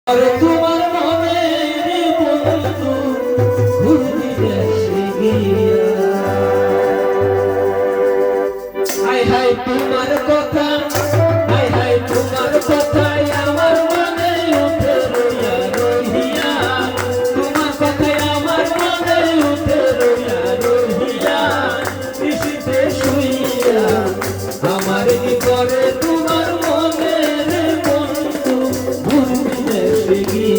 তোমার মনের বন্ধু ঘুরি দেশে গিয়া হাই হাই তোমার কথা হাই হাই তোমার কথাই আমার মনে উঠে রইয়া রহিয়া তোমার কথাই আমার মনে উঠে রইয়া রহিয়া নিশিতে শুইয়া আমার কি করে তোমার মনের বন্ধু ঘুরি দেশে গিয়া